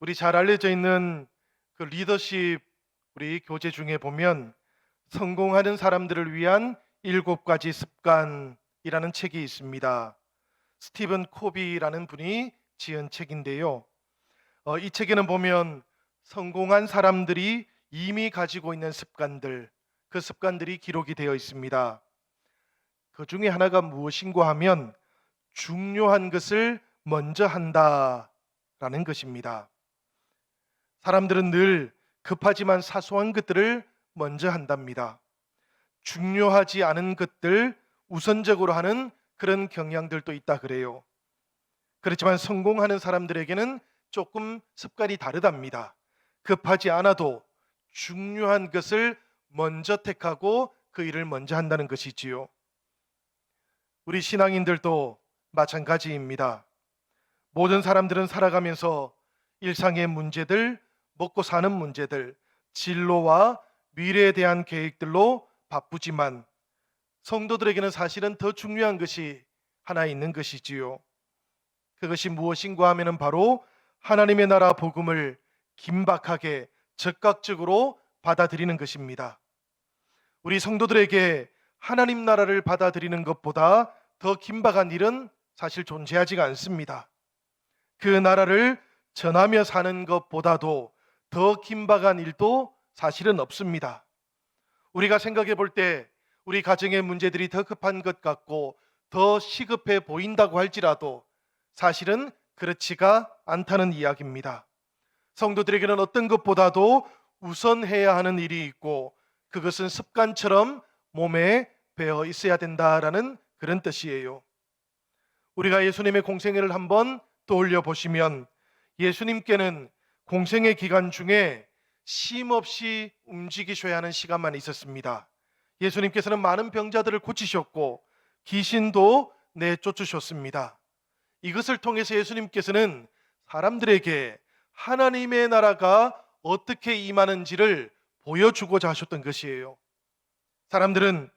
우리 잘 알려져 있는 그 리더십 우리 교재 중에 보면 성공하는 사람들을 위한 7가지 습관이라는 책이 있습니다. 스티븐 코비라는 분이 지은 책인데요. 이 책에는 보면 성공한 사람들이 이미 가지고 있는 습관들, 그 습관들이 기록이 되어 있습니다. 그 중에 하나가 무엇인가 하면 중요한 것을 먼저 한다라는 것입니다. 사람들은 늘 급하지만 사소한 것들을 먼저 한답니다. 중요하지 않은 것들 우선적으로 하는 그런 경향들도 있다 그래요. 그렇지만 성공하는 사람들에게는 조금 습관이 다르답니다. 급하지 않아도 중요한 것을 먼저 택하고 그 일을 먼저 한다는 것이지요. 우리 신앙인들도 마찬가지입니다. 모든 사람들은 살아가면서 일상의 문제들, 먹고 사는 문제들, 진로와 미래에 대한 계획들로 바쁘지만 성도들에게는 사실은 더 중요한 것이 하나 있는 것이지요. 그것이 무엇인가 하면은 바로 하나님의 나라 복음을 긴박하게 적극적으로 받아들이는 것입니다. 우리 성도들에게 하나님 나라를 받아들이는 것보다 더 긴박한 일은 사실 존재하지가 않습니다. 그 나라를 전하며 사는 것보다도 더 긴박한 일도 사실은 없습니다. 우리가 생각해 볼 때 우리 가정의 문제들이 더 급한 것 같고 더 시급해 보인다고 할지라도 사실은 그렇지가 않다는 이야기입니다. 성도들에게는 어떤 것보다도 우선해야 하는 일이 있고 그것은 습관처럼 몸에 배어 있어야 된다라는 그런 뜻이에요. 우리가 예수님의 공생애를 한번 떠올려 보시면 예수님께는 공생애 기간 중에 쉼없이 움직이셔야 하는 시간만 있었습니다. 예수님께서는 많은 병자들을 고치셨고 귀신도 내쫓으셨습니다. 이것을 통해서 예수님께서는 사람들에게 하나님의 나라가 어떻게 임하는지를 보여주고자 하셨던 것이에요. 사람들은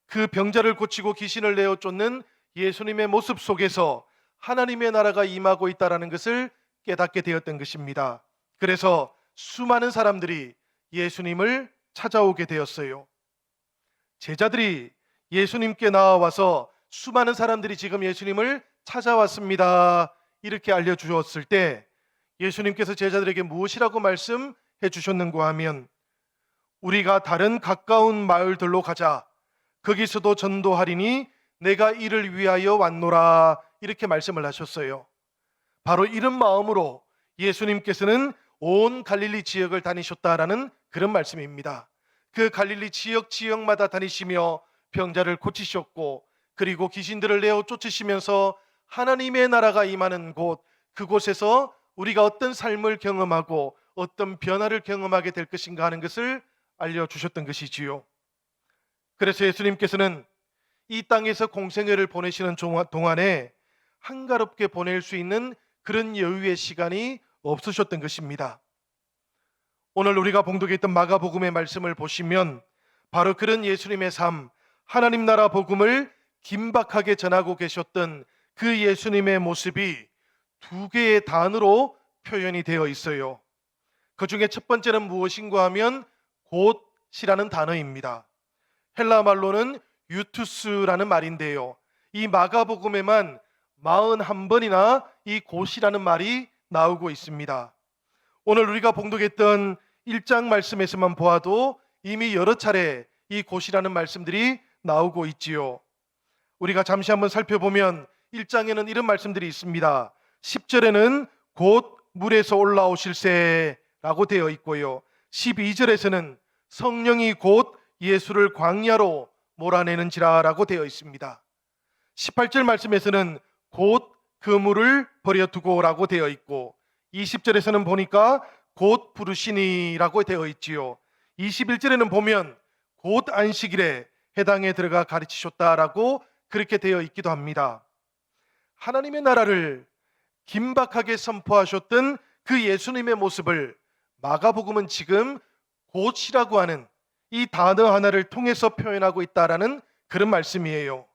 그 병자를 고치고 귀신을 내어 쫓는 예수님의 모습 속에서 하나님의 나라가 임하고 있다는 것을 깨닫게 되었던 것입니다. 그래서 수많은 사람들이 예수님을 찾아오게 되었어요. 제자들이 예수님께 나와서 수많은 사람들이 지금 예수님을 찾아왔습니다. 이렇게 알려주었을 때 예수님께서 제자들에게 무엇이라고 말씀해 주셨는가 하면 우리가 다른 가까운 마을들로 가자. 거기서도 전도하리니 내가 이를 위하여 왔노라. 이렇게 말씀을 하셨어요. 바로 이런 마음으로 예수님께서는 온 갈릴리 지역을 다니셨다라는 그런 말씀입니다. 그 갈릴리 지역마다 다니시며 병자를 고치셨고 그리고 귀신들을 내어 쫓으시면서 하나님의 나라가 임하는 곳, 그곳에서 우리가 어떤 삶을 경험하고 어떤 변화를 경험하게 될 것인가 하는 것을 알려주셨던 것이지요. 그래서 예수님께서는 이 땅에서 공생애를 보내시는 동안에 한가롭게 보낼 수 있는 그런 여유의 시간이 없으셨던 것입니다. 오늘 우리가 봉독했던 마가복음의 말씀을 보시면 바로 그런 예수님의 삶, 하나님 나라 복음을 긴박하게 전하고 계셨던 그 예수님의 모습이 2개의 단어로 표현이 되어 있어요. 그 중에 첫 번째는 무엇인가 하면 곧이라는 단어입니다. 헬라 말로는 유투스라는 말인데요. 이 마가복음에만 41번이나 이 곧이라는 말이 나오고 있습니다. 오늘 우리가 봉독했던 1장 말씀에서만 보아도 이미 여러 차례 이 곧이라는 말씀들이 나오고 있지요. 우리가 잠시 한번 살펴보면 1장에는 이런 말씀들이 있습니다. 10절에는 곧 물에서 올라오실세라고 되어 있고요. 12절에서는 성령이 곧 예수를 광야로 몰아내는지라라고 되어 있습니다. 18절 말씀에서는 곧 그물을 버려두고라고 되어 있고 20절에서는 보니까 곧 부르시니라고 되어 있지요. 21절에는 보면 곧 안식일에 해당에 들어가 가르치셨다라고 그렇게 되어 있기도 합니다. 하나님의 나라를 긴박하게 선포하셨던 그 예수님의 모습을 마가복음은 지금 곧이라고 하는 이 단어 하나를 통해서 표현하고 있다라는 그런 말씀이에요.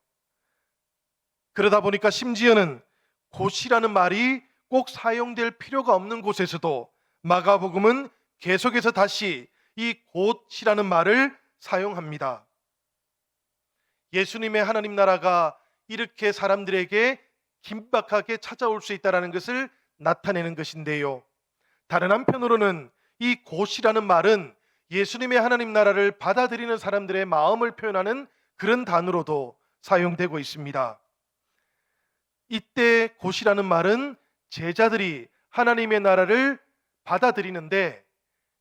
그러다 보니까 심지어는 곧이라는 말이 꼭 사용될 필요가 없는 곳에서도 마가복음은 계속해서 다시 이 곧이라는 말을 사용합니다. 예수님의 하나님 나라가 이렇게 사람들에게 긴박하게 찾아올 수 있다는 것을 나타내는 것인데요. 다른 한편으로는 이 곧이라는 말은 예수님의 하나님 나라를 받아들이는 사람들의 마음을 표현하는 그런 단어로도 사용되고 있습니다. 이때 곧이라는 말은 제자들이 하나님의 나라를 받아들이는데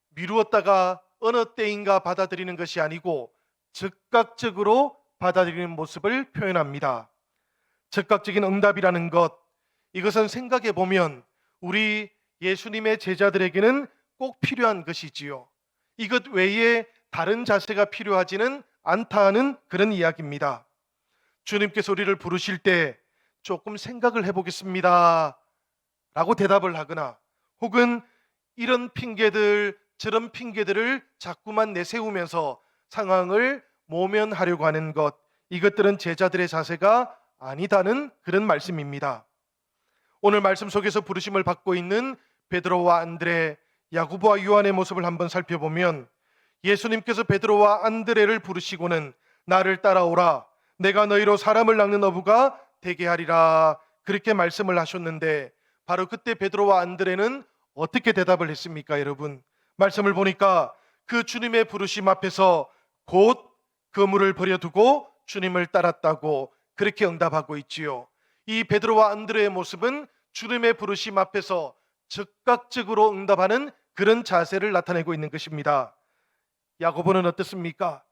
미루었다가 어느 때인가 받아들이는 것이 아니고 즉각적으로 받아들이는 모습을 표현합니다. 즉각적인 응답이라는 것, 이것은 생각해 보면 우리 예수님의 제자들에게는 꼭 필요한 것이지요. 이것 외에 다른 자세가 필요하지는 않다는 그런 이야기입니다. 주님께서 우리를 부르실 때 조금 생각을 해보겠습니다 라고 대답을 하거나 혹은 이런 핑계들 저런 핑계들을 자꾸만 내세우면서 상황을 모면하려고 하는 것, 이것들은 제자들의 자세가 아니다는 그런 말씀입니다. 오늘 말씀 속에서 부르심을 받고 있는 베드로와 안드레, 야고보와 요한의 모습을 한번 살펴보면 예수님께서 베드로와 안드레를 부르시고는 나를 따라오라, 내가 너희로 사람을 낚는 어부가 되게 하리라, 그렇게 말씀을 하셨는데 바로 그때 베드로와 안드레는 어떻게 대답을 했습니까? 여러분, 말씀을 보니까 그 주님의 부르심 앞에서 곧 그물을 버려두고 주님을 따랐다고 그렇게 응답하고 있지요. 이 베드로와 안드레의 모습은 주님의 부르심 앞에서 즉각적으로 응답하는 그런 자세를 나타내고 있는 것입니다. 야고보는 어떻습니까?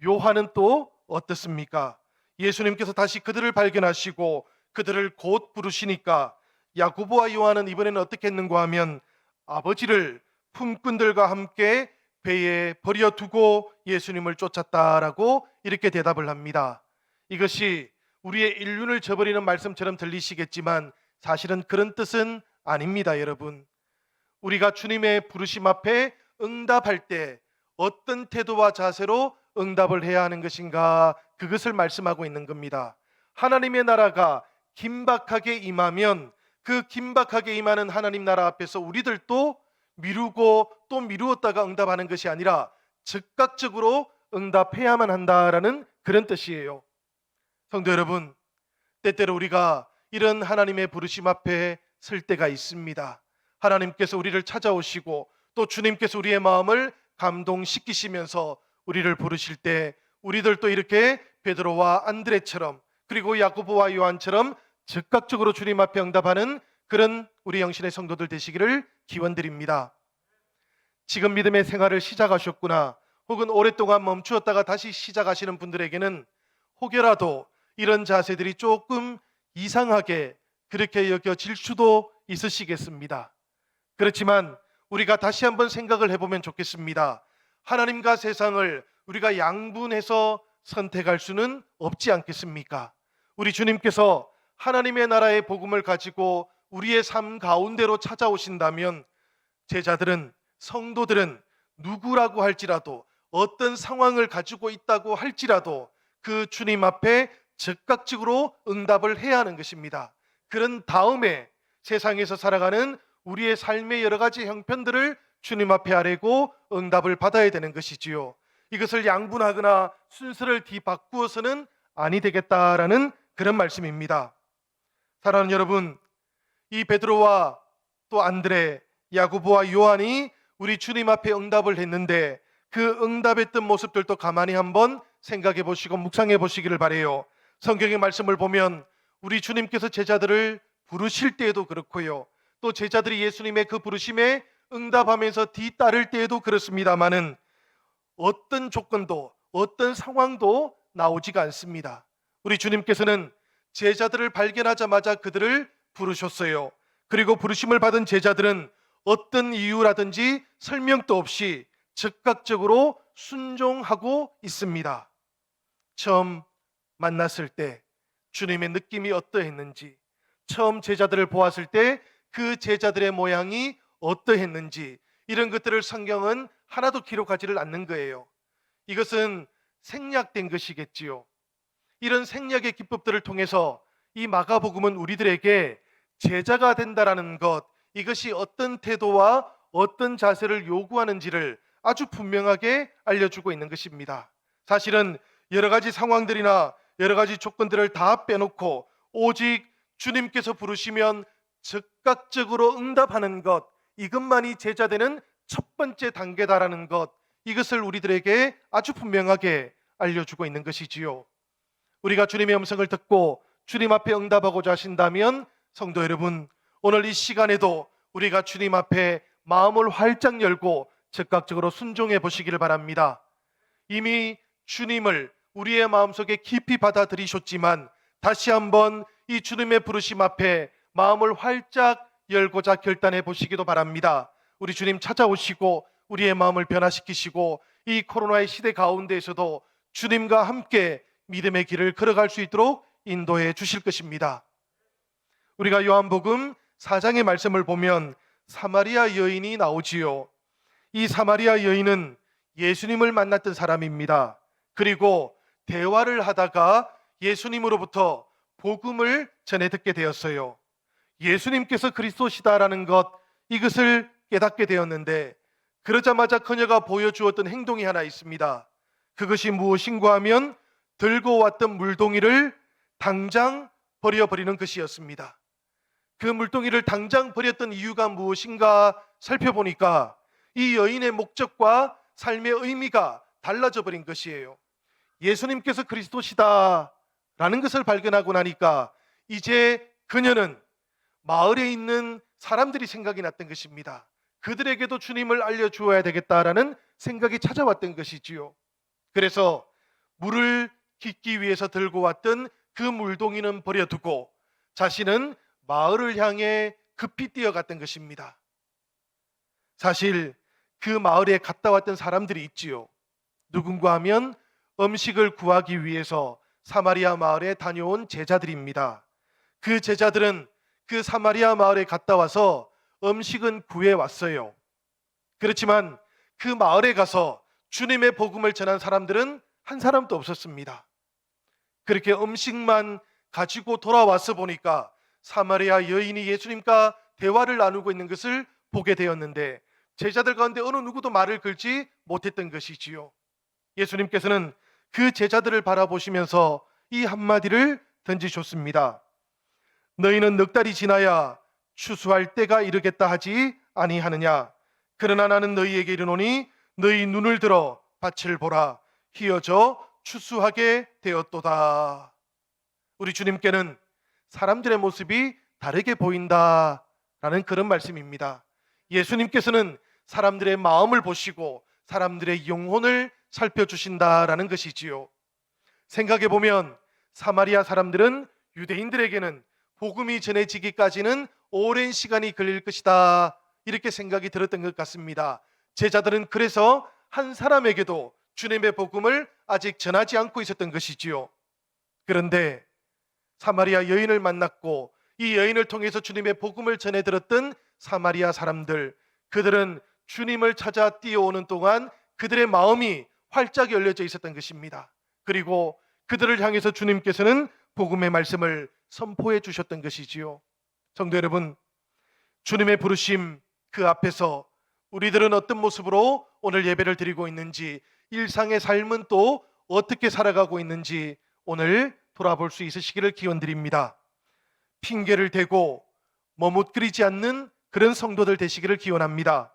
요한은 또 어떻습니까? 예수님께서 다시 그들을 발견하시고 그들을 곧 부르시니까 야고보와 요한은 이번에는 어떻게 했는가 하면 아버지를 품꾼들과 함께 배에 버려두고 예수님을 쫓았다라고 이렇게 대답을 합니다. 이것이 우리의 인륜을 저버리는 말씀처럼 들리시겠지만 사실은 그런 뜻은 아닙니다. 여러분, 우리가 주님의 부르심 앞에 응답할 때 어떤 태도와 자세로 응답을 해야 하는 것인가, 그것을 말씀하고 있는 겁니다. 하나님의 나라가 긴박하게 임하면 그 긴박하게 임하는 하나님 나라 앞에서 우리들도 미루고 또 미루었다가 응답하는 것이 아니라 즉각적으로 응답해야만 한다라는 그런 뜻이에요. 성도 여러분, 때때로 우리가 이런 하나님의 부르심 앞에 설 때가 있습니다. 하나님께서 우리를 찾아오시고 또 주님께서 우리의 마음을 감동시키시면서 우리를 부르실 때 우리들도 이렇게 베드로와 안드레처럼 그리고 야고보와 요한처럼 즉각적으로 주님 앞에 응답하는 그런 우리 영신의 성도들 되시기를 기원드립니다. 지금 믿음의 생활을 시작하셨구나, 혹은 오랫동안 멈추었다가 다시 시작하시는 분들에게는 혹여라도 이런 자세들이 조금 이상하게 그렇게 여겨질 수도 있으시겠습니다. 그렇지만 우리가 다시 한번 생각을 해보면 좋겠습니다. 하나님과 세상을 우리가 양분해서 선택할 수는 없지 않겠습니까? 우리 주님께서 하나님의 나라의 복음을 가지고 우리의 삶 가운데로 찾아오신다면 제자들은, 성도들은 누구라고 할지라도, 어떤 상황을 가지고 있다고 할지라도 그 주님 앞에 즉각적으로 응답을 해야 하는 것입니다. 그런 다음에 세상에서 살아가는 우리의 삶의 여러 가지 형편들을 주님 앞에 아뢰고 응답을 받아야 되는 것이지요. 이것을 양분하거나 순서를 뒤바꾸어서는 아니 되겠다라는 그런 말씀입니다. 사랑하는 여러분, 이 베드로와 또 안드레, 야고보와 요한이 우리 주님 앞에 응답을 했는데 그 응답했던 모습들도 가만히 한번 생각해 보시고 묵상해 보시기를 바라요. 성경의 말씀을 보면 우리 주님께서 제자들을 부르실 때에도 그렇고요, 또 제자들이 예수님의 그 부르심에 응답하면서 뒤따를 때에도 그렇습니다마는 어떤 조건도 어떤 상황도 나오지가 않습니다. 우리 주님께서는 제자들을 발견하자마자 그들을 부르셨어요. 그리고 부르심을 받은 제자들은 어떤 이유라든지 설명도 없이 즉각적으로 순종하고 있습니다. 처음 만났을 때 주님의 느낌이 어떠했는지, 처음 제자들을 보았을 때 그 제자들의 모양이 어떠했는지, 이런 것들을 성경은 하나도 기록하지를 않는 거예요. 이것은 생략된 것이겠지요. 이런 생략의 기법들을 통해서 이 마가복음은 우리들에게 제자가 된다라는 것, 이것이 어떤 태도와 어떤 자세를 요구하는지를 아주 분명하게 알려주고 있는 것입니다. 사실은 여러 가지 상황들이나 여러 가지 조건들을 다 빼놓고 오직 주님께서 부르시면 즉각적으로 응답하는 것, 이것만이 제자되는 첫 번째 단계다라는 것, 이것을 우리들에게 아주 분명하게 알려주고 있는 것이지요. 우리가 주님의 음성을 듣고 주님 앞에 응답하고자 하신다면 성도 여러분, 오늘 이 시간에도 우리가 주님 앞에 마음을 활짝 열고 즉각적으로 순종해 보시기를 바랍니다. 이미 주님을 우리의 마음속에 깊이 받아들이셨지만 다시 한번 이 주님의 부르심 앞에 마음을 활짝 열고자 결단해 보시기도 바랍니다. 우리 주님 찾아오시고 우리의 마음을 변화시키시고 이 코로나의 시대 가운데에서도 주님과 함께 믿음의 길을 걸어갈 수 있도록 인도해 주실 것입니다. 우리가 요한복음 4장의 말씀을 보면 사마리아 여인이 나오지요. 이 사마리아 여인은 예수님을 만났던 사람입니다. 그리고 대화를 하다가 예수님으로부터 복음을 전해 듣게 되었어요. 예수님께서 그리스도시다라는 것, 이것을 깨닫게 되었는데 그러자마자 그녀가 보여주었던 행동이 하나 있습니다. 그것이 무엇인가 하면 들고 왔던 물동이를 당장 버려버리는 것이었습니다. 그 물동이를 당장 버렸던 이유가 무엇인가 살펴보니까 이 여인의 목적과 삶의 의미가 달라져 버린 것이에요. 예수님께서 그리스도시다 라는 것을 발견하고 나니까 이제 그녀는 마을에 있는 사람들이 생각이 났던 것입니다. 그들에게도 주님을 알려주어야 되겠다라는 생각이 찾아왔던 것이지요. 그래서 물을 깃기 위해서 들고 왔던 그 물동이는 버려두고 자신은 마을을 향해 급히 뛰어갔던 것입니다. 사실 그 마을에 갔다 왔던 사람들이 있지요. 누군가 하면 음식을 구하기 위해서 사마리아 마을에 다녀온 제자들입니다. 그 제자들은 그 사마리아 마을에 갔다 와서 음식은 구해왔어요. 그렇지만 그 마을에 가서 주님의 복음을 전한 사람들은 한 사람도 없었습니다. 그렇게 음식만 가지고 돌아와서 보니까 사마리아 여인이 예수님과 대화를 나누고 있는 것을 보게 되었는데 제자들 가운데 어느 누구도 말을 걸지 못했던 것이지요. 예수님께서는 그 제자들을 바라보시면서 이 한마디를 던지셨습니다. 너희는 넉 달이 지나야 추수할 때가 이르겠다 하지 아니하느냐? 그러나 나는 너희에게 이르노니 너희 눈을 들어 밭을 보라. 희어져 추수하게 되었도다. 우리 주님께는 사람들의 모습이 다르게 보인다라는 그런 말씀입니다. 예수님께서는 사람들의 마음을 보시고 사람들의 영혼을 살펴주신다라는 것이지요. 생각해 보면 사마리아 사람들은 유대인들에게는 복음이 전해지기까지는 오랜 시간이 걸릴 것이다, 이렇게 생각이 들었던 것 같습니다. 제자들은 그래서 한 사람에게도 주님의 복음을 아직 전하지 않고 있었던 것이지요. 그런데 사마리아 여인을 만났고 이 여인을 통해서 주님의 복음을 전해 들었던 사마리아 사람들, 그들은 주님을 찾아 뛰어오는 동안 그들의 마음이 활짝 열려져 있었던 것입니다. 그리고 그들을 향해서 주님께서는 복음의 말씀을 선포해 주셨던 것이지요. 성도 여러분, 주님의 부르심 그 앞에서 우리들은 어떤 모습으로 오늘 예배를 드리고 있는지, 일상의 삶은 또 어떻게 살아가고 있는지 오늘 돌아볼 수 있으시기를 기원드립니다. 핑계를 대고 머뭇거리지 않는 그런 성도들 되시기를 기원합니다.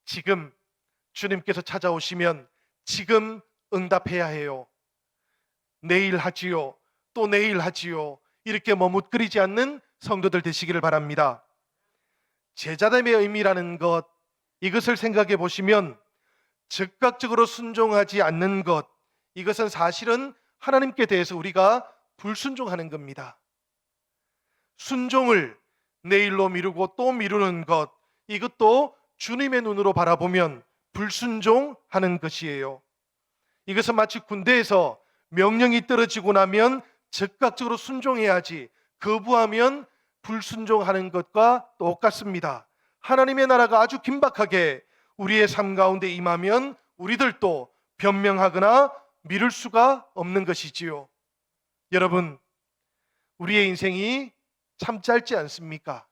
지금 주님께서 찾아오시면 지금 응답해야 해요. 내일 하지요, 또 내일 하지요, 이렇게 머뭇거리지 않는 성도들 되시기를 바랍니다. 제자됨의 의미라는 것, 이것을 생각해 보시면 즉각적으로 순종하지 않는 것, 이것은 사실은 하나님께 대해서 우리가 불순종하는 겁니다. 순종을 내일로 미루고 또 미루는 것, 이것도 주님의 눈으로 바라보면 불순종하는 것이에요. 이것은 마치 군대에서 명령이 떨어지고 나면 즉각적으로 순종해야지 거부하면 불순종하는 것과 똑같습니다. 하나님의 나라가 아주 긴박하게 우리의 삶 가운데 임하면 우리들도 변명하거나 미룰 수가 없는 것이지요. 여러분, 우리의 인생이 참 짧지 않습니까?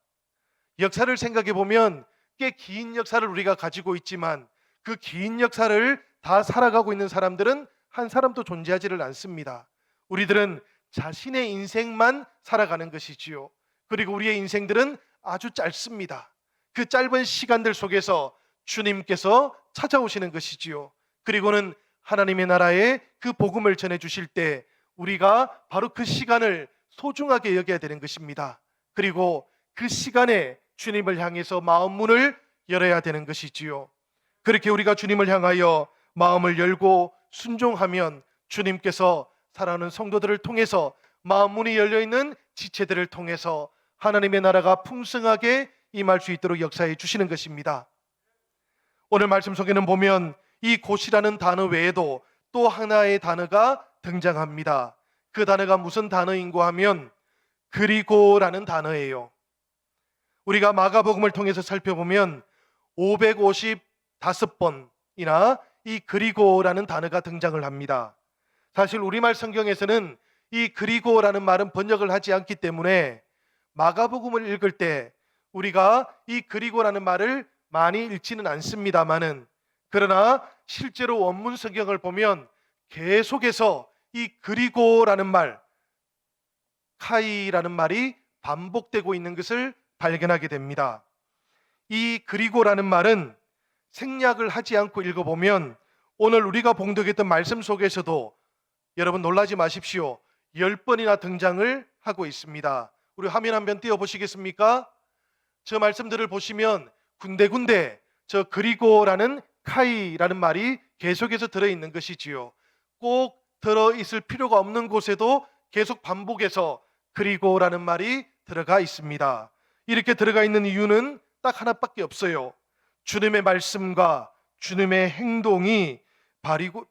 역사를 생각해 보면 꽤 긴 역사를 우리가 가지고 있지만 그 긴 역사를 다 살아가고 있는 사람들은 한 사람도 존재하지를 않습니다. 우리들은 자신의 인생만 살아가는 것이지요. 그리고 우리의 인생들은 아주 짧습니다. 그 짧은 시간들 속에서 주님께서 찾아오시는 것이지요. 그리고는 하나님의 나라의 그 복음을 전해 주실 때 우리가 바로 그 시간을 소중하게 여겨야 되는 것입니다. 그리고 그 시간에 주님을 향해서 마음 문을 열어야 되는 것이지요. 그렇게 우리가 주님을 향하여 마음을 열고 순종하면 주님께서 사랑하는 성도들을 통해서 마음 문이 열려있는 지체들을 통해서 하나님의 나라가 풍성하게 임할 수 있도록 역사해 주시는 것입니다. 오늘 말씀 속에는 보면 이 곧이라는 단어 외에도 또 하나의 단어가 등장합니다. 그 단어가 무슨 단어인고 하면 그리고라는 단어예요. 우리가 마가복음을 통해서 살펴보면 555번이나 이 그리고라는 단어가 등장을 합니다. 사실 우리말 성경에서는 이 그리고라는 말은 번역을 하지 않기 때문에 마가복음을 읽을 때 우리가 이 그리고라는 말을 많이 읽지는 않습니다만은, 그러나 실제로 원문 성경을 보면 계속해서 이 그리고라는 말, 카이라는 말이 반복되고 있는 것을 발견하게 됩니다. 이 그리고라는 말은 생략을 하지 않고 읽어보면 오늘 우리가 봉독했던 말씀 속에서도 여러분 놀라지 마십시오. 10번이나 등장을 하고 있습니다. 우리 화면 한번 띄워보시겠습니까? 저 말씀들을 보시면 군데군데 저 그리고라는 카이라는 말이 계속해서 들어있는 것이지요. 꼭 들어있을 필요가 없는 곳에도 계속 반복해서 그리고라는 말이 들어가 있습니다. 이렇게 들어가 있는 이유는 딱 하나밖에 없어요. 주님의 말씀과 주님의 행동이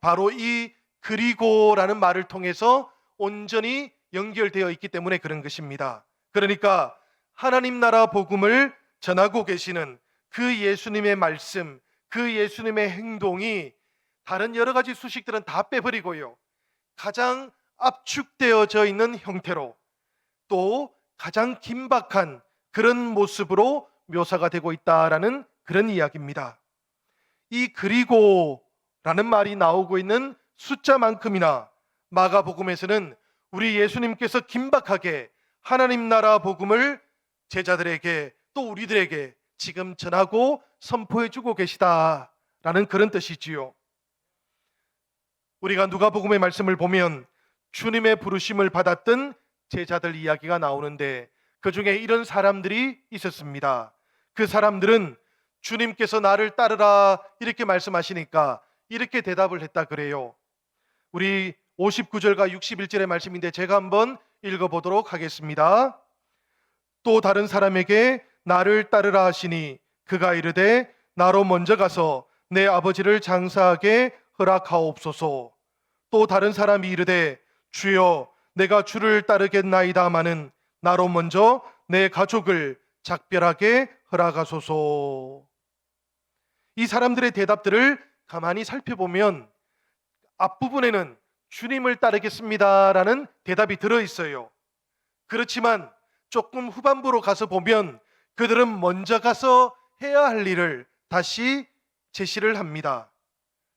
바로 이 그리고라는 말을 통해서 온전히 연결되어 있기 때문에 그런 것입니다. 그러니까 하나님 나라 복음을 전하고 계시는 그 예수님의 말씀, 그 예수님의 행동이 다른 여러 가지 수식들은 다 빼버리고요, 가장 압축되어져 있는 형태로 또 가장 긴박한 그런 모습으로 묘사가 되고 있다라는 그런 이야기입니다. 이 그리고라는 말이 나오고 있는 숫자만큼이나 마가복음에서는 우리 예수님께서 긴박하게 하나님 나라 복음을 제자들에게 또 우리들에게 지금 전하고 선포해주고 계시다라는 그런 뜻이지요. 우리가 누가복음의 말씀을 보면 주님의 부르심을 받았던 제자들 이야기가 나오는데 그 중에 이런 사람들이 있었습니다. 그 사람들은 주님께서 나를 따르라 이렇게 말씀하시니까 이렇게 대답을 했다 그래요. 우리 59절과 61절의 말씀인데 제가 한번 읽어보도록 하겠습니다. 또 다른 사람에게 나를 따르라 하시니 그가 이르되 나로 먼저 가서 내 아버지를 장사하게 허락하옵소서. 또 다른 사람이 이르되 주여 내가 주를 따르겠나이다마는 나로 먼저 내 가족을 작별하게 허락하소서. 이 사람들의 대답들을 가만히 살펴보면 앞부분에는 주님을 따르겠습니다라는 대답이 들어있어요. 그렇지만 조금 후반부로 가서 보면 그들은 먼저 가서 해야 할 일을 다시 제시를 합니다.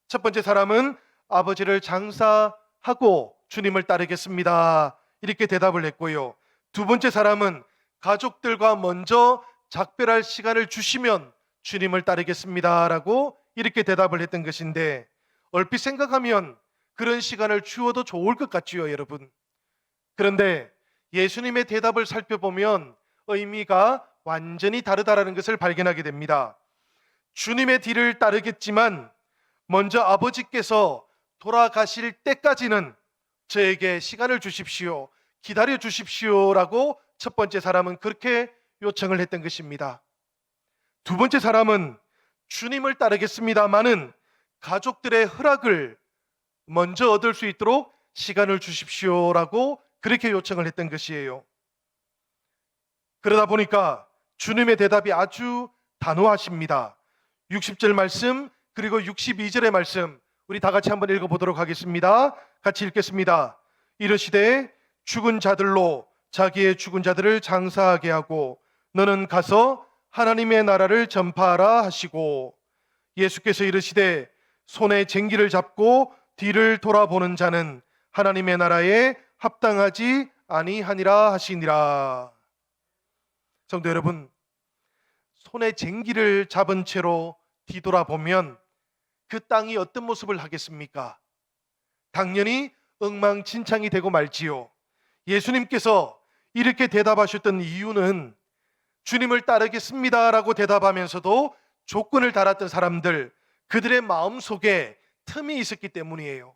첫 번째 사람은 아버지를 장사하고 주님을 따르겠습니다 이렇게 대답을 했고요, 두 번째 사람은 가족들과 먼저 작별할 시간을 주시면 주님을 따르겠습니다라고 이렇게 대답을 했던 것인데, 얼핏 생각하면 그런 시간을 주어도 좋을 것 같지요, 여러분. 그런데 예수님의 대답을 살펴보면 의미가 완전히 다르다라는 것을 발견하게 됩니다. 주님의 뒤를 따르겠지만 먼저 아버지께서 돌아가실 때까지는 저에게 시간을 주십시오, 기다려 주십시오라고 첫 번째 사람은 그렇게 요청을 했던 것입니다. 두 번째 사람은 주님을 따르겠습니다마는 가족들의 허락을 먼저 얻을 수 있도록 시간을 주십시오라고 그렇게 요청을 했던 것이에요. 그러다 보니까 주님의 대답이 아주 단호하십니다. 60절 말씀 그리고 62절의 말씀 우리 다 같이 한번 읽어보도록 하겠습니다. 같이 읽겠습니다. 이르시되 죽은 자들로 자기의 죽은 자들을 장사하게 하고 너는 가서 하나님의 나라를 전파하라 하시고, 예수께서 이르시되 손에 쟁기를 잡고 뒤를 돌아보는 자는 하나님의 나라에 합당하지 아니하니라 하시니라. 성도 여러분, 손에 쟁기를 잡은 채로 뒤돌아보면 그 땅이 어떤 모습을 하겠습니까? 당연히 엉망진창이 되고 말지요. 예수님께서 이렇게 대답하셨던 이유는 주님을 따르겠습니다라고 대답하면서도 조건을 달았던 사람들, 그들의 마음속에 틈이 있었기 때문이에요.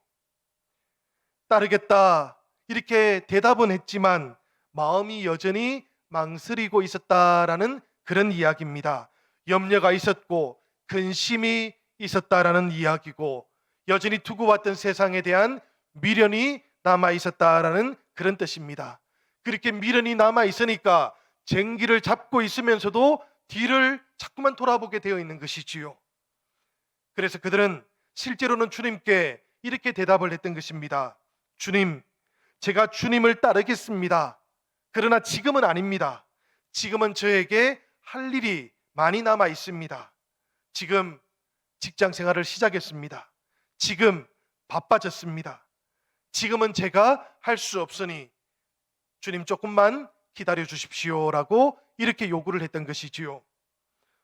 따르겠다 이렇게 대답은 했지만 마음이 여전히 망설이고 있었다라는 그런 이야기입니다. 염려가 있었고 근심이 있었다라는 이야기고, 여전히 두고 왔던 세상에 대한 미련이 남아 있었다라는 그런 뜻입니다. 그렇게 미련이 남아 있으니까 쟁기를 잡고 있으면서도 뒤를 자꾸만 돌아보게 되어 있는 것이지요. 그래서 그들은 실제로는 주님께 이렇게 대답을 했던 것입니다. 주님, 제가 주님을 따르겠습니다. 그러나 지금은 아닙니다. 지금은 저에게 할 일이 많이 남아 있습니다. 지금 직장 생활을 시작했습니다. 지금 바빠졌습니다. 지금은 제가 할 수 없으니 주님 조금만 기다려 주십시오라고 이렇게 요구를 했던 것이지요.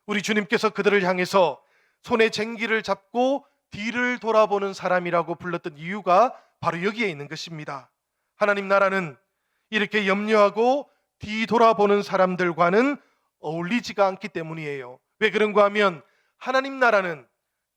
우리 주님께서 그들을 향해서 손에 쟁기를 잡고 뒤를 돌아보는 사람이라고 불렀던 이유가 바로 여기에 있는 것입니다. 하나님 나라는 이렇게 염려하고 뒤돌아보는 사람들과는 어울리지가 않기 때문이에요. 왜 그런가 하면 하나님 나라는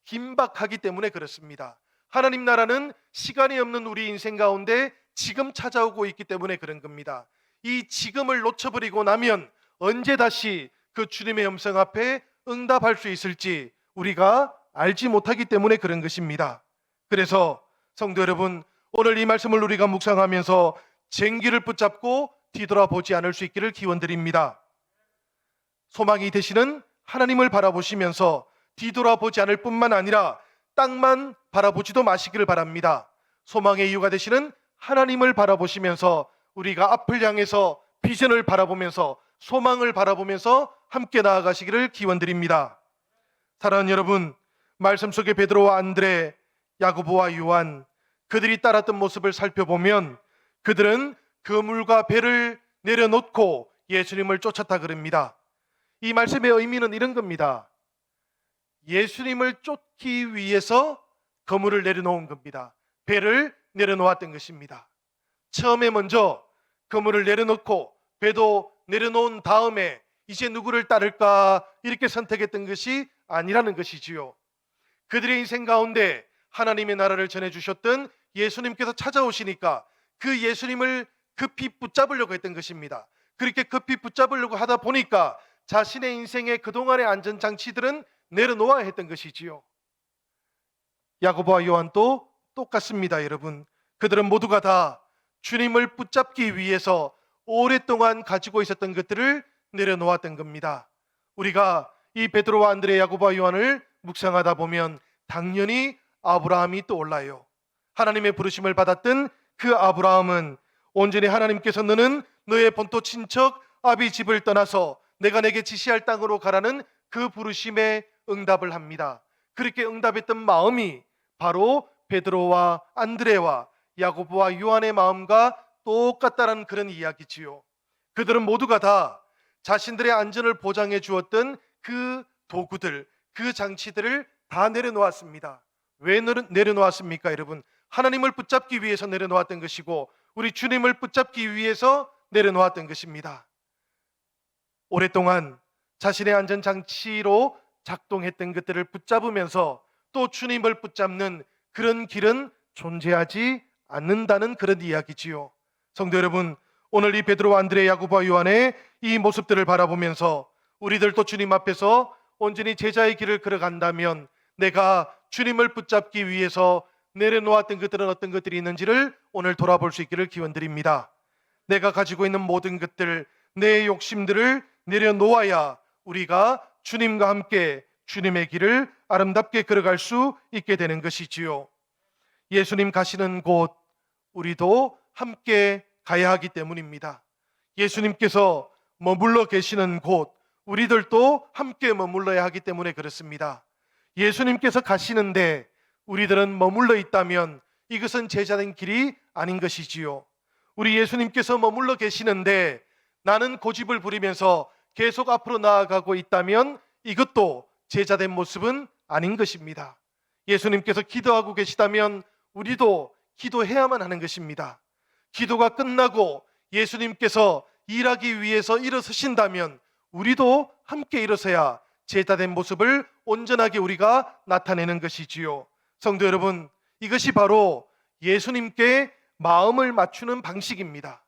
긴박하기 때문에 그렇습니다. 하나님 나라는 시간이 없는 우리 인생 가운데 지금 찾아오고 있기 때문에 그런 겁니다. 이 지금을 놓쳐버리고 나면 언제 다시 그 주님의 음성 앞에 응답할 수 있을지 우리가 알지 못하기 때문에 그런 것입니다. 그래서 성도 여러분, 오늘 이 말씀을 우리가 묵상하면서 쟁기를 붙잡고 뒤돌아보지 않을 수 있기를 기원드립니다. 소망이 되시는 하나님을 바라보시면서 뒤돌아보지 않을 뿐만 아니라 땅만 바라보지도 마시기를 바랍니다. 소망의 이유가 되시는 하나님을 바라보시면서 우리가 앞을 향해서 비전을 바라보면서 소망을 바라보면서 함께 나아가시기를 기원드립니다. 사랑하는 여러분, 말씀 속에 베드로와 안드레, 야고보와 요한, 그들이 따랐던 모습을 살펴보면 그들은 그물과 배를 내려놓고 예수님을 쫓았다 그럽니다. 이 말씀의 의미는 이런 겁니다. 예수님을 쫓기 위해서 그물을 내려놓은 겁니다. 배를 내려놓았던 것입니다. 처음에 먼저 그물을 내려놓고 배도 내려놓은 다음에 이제 누구를 따를까 이렇게 선택했던 것이 아니라는 것이지요. 그들의 인생 가운데 하나님의 나라를 전해주셨던 예수님께서 찾아오시니까 그 예수님을 급히 붙잡으려고 했던 것입니다. 그렇게 급히 붙잡으려고 하다 보니까 자신의 인생의 그동안의 안전장치들은 내려놓아야 했던 것이지요. 야고보와 요한도 똑같습니다. 여러분, 그들은 모두가 다 주님을 붙잡기 위해서 오랫동안 가지고 있었던 것들을 내려놓았던 겁니다. 우리가 이 베드로와 안드레, 야고보와 요한을 묵상하다 보면 당연히 아브라함이 떠올라요. 하나님의 부르심을 받았던 그 아브라함은 온전히 하나님께서 너는 너의 본토 친척 아비 집을 떠나서 내가 내게 지시할 땅으로 가라는 그 부르심에 응답을 합니다. 그렇게 응답했던 마음이 바로 베드로와 안드레와 야고보와 요한의 마음과 똑같다는 그런 이야기지요. 그들은 모두가 다 자신들의 안전을 보장해 주었던 그 도구들, 그 장치들을 다 내려놓았습니다. 왜 내려놓았습니까, 여러분? 하나님을 붙잡기 위해서 내려놓았던 것이고 우리 주님을 붙잡기 위해서 내려놓았던 것입니다. 오랫동안 자신의 안전장치로 작동했던 것들을 붙잡으면서 또 주님을 붙잡는 그런 길은 존재하지 않는다는 그런 이야기지요. 성도 여러분, 오늘 이 베드로와 안드레, 야고보와 요한의 이 모습들을 바라보면서 우리들도 주님 앞에서 온전히 제자의 길을 걸어간다면 내가 주님을 붙잡기 위해서 내려놓았던 것들은 어떤 것들이 있는지를 오늘 돌아볼 수 있기를 기원드립니다. 내가 가지고 있는 모든 것들, 내 욕심들을 내려놓아야 우리가 주님과 함께 주님의 길을 아름답게 걸어갈 수 있게 되는 것이지요. 예수님 가시는 곳 우리도 함께 가야 하기 때문입니다. 예수님께서 머물러 계시는 곳 우리들도 함께 머물러야 하기 때문에 그렇습니다. 예수님께서 가시는데 우리들은 머물러 있다면 이것은 제자된 길이 아닌 것이지요. 우리 예수님께서 머물러 계시는데 나는 고집을 부리면서 계속 앞으로 나아가고 있다면 이것도 제자된 모습은 아닌 것입니다. 예수님께서 기도하고 계시다면 우리도 기도해야만 하는 것입니다. 기도가 끝나고 예수님께서 일하기 위해서 일어서신다면 우리도 함께 일어서야 제자된 모습을 온전하게 우리가 나타내는 것이지요. 성도 여러분, 이것이 바로 예수님께 마음을 맞추는 방식입니다.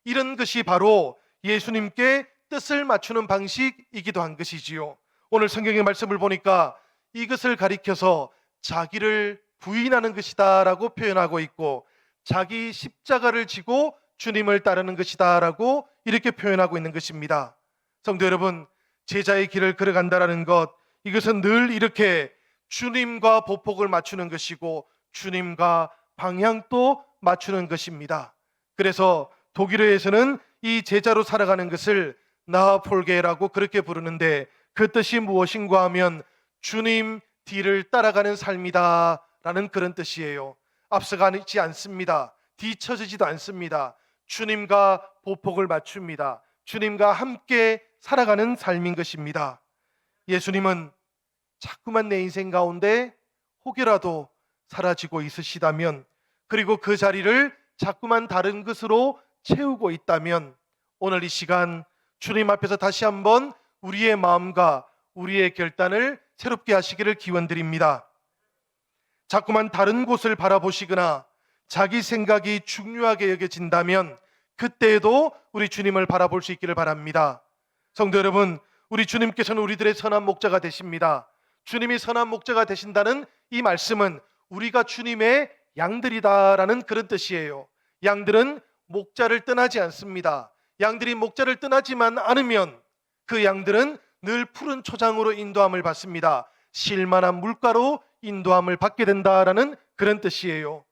이런 것이 바로 예수님께 뜻을 맞추는 방식이기도 한 것이지요. 오늘 성경의 말씀을 보니까 이것을 가리켜서 자기를 부인하는 것이다 라고 표현하고 있고, 자기 십자가를 지고 주님을 따르는 것이다 라고 이렇게 표현하고 있는 것입니다. 성도 여러분, 제자의 길을 걸어간다라는 것, 이것은 늘 이렇게 주님과 보폭을 맞추는 것이고 주님과 방향도 맞추는 것입니다. 그래서 독일어에서는 이 제자로 살아가는 것을 나폴게라고 그렇게 부르는데, 그 뜻이 무엇인가 하면 주님 뒤를 따라가는 삶이다 라는 그런 뜻이에요. 앞서가지 않습니다. 뒤처지지도 않습니다. 주님과 보폭을 맞춥니다. 주님과 함께 살아가는 삶인 것입니다. 예수님은 자꾸만 내 인생 가운데 혹여라도 사라지고 있으시다면, 그리고 그 자리를 자꾸만 다른 것으로 채우고 있다면 오늘 이 시간 주님 앞에서 다시 한번 우리의 마음과 우리의 결단을 새롭게 하시기를 기원드립니다. 자꾸만 다른 곳을 바라보시거나 자기 생각이 중요하게 여겨진다면 그때에도 우리 주님을 바라볼 수 있기를 바랍니다. 성도 여러분, 우리 주님께서는 우리들의 선한 목자가 되십니다. 주님이 선한 목자가 되신다는 이 말씀은 우리가 주님의 양들이다라는 그런 뜻이에요. 양들은 목자를 떠나지 않습니다. 양들이 목자를 떠나지만 않으면 그 양들은 늘 푸른 초장으로 인도함을 받습니다. 쉴만한 물가로 인도함을 받게 된다라는 그런 뜻이에요.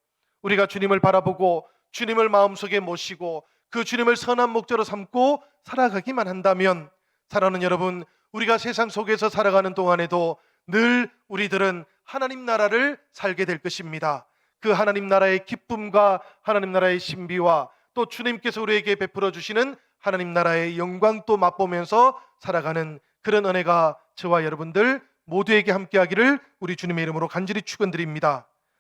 우리가 주님을 바라보고 주님을 마음속에 모시고 그 주님을 선한 목자로 삼고 살아가기만 한다면, 사랑하는 여러분, 우리가 세상 속에서 살아가는 동안에도 늘 우리들은 하나님 나라를 살게 될 것입니다. 그 하나님 나라의 기쁨과 하나님 나라의 신비와 또 주님께서 우리에게 베풀어 주시는 하나님 나라의 영광도 맛보면서 살아가는 그런 은혜가 저와 여러분들 모두에게 함께하기를 우리 주님의 이름으로 간절히 축원드립니다.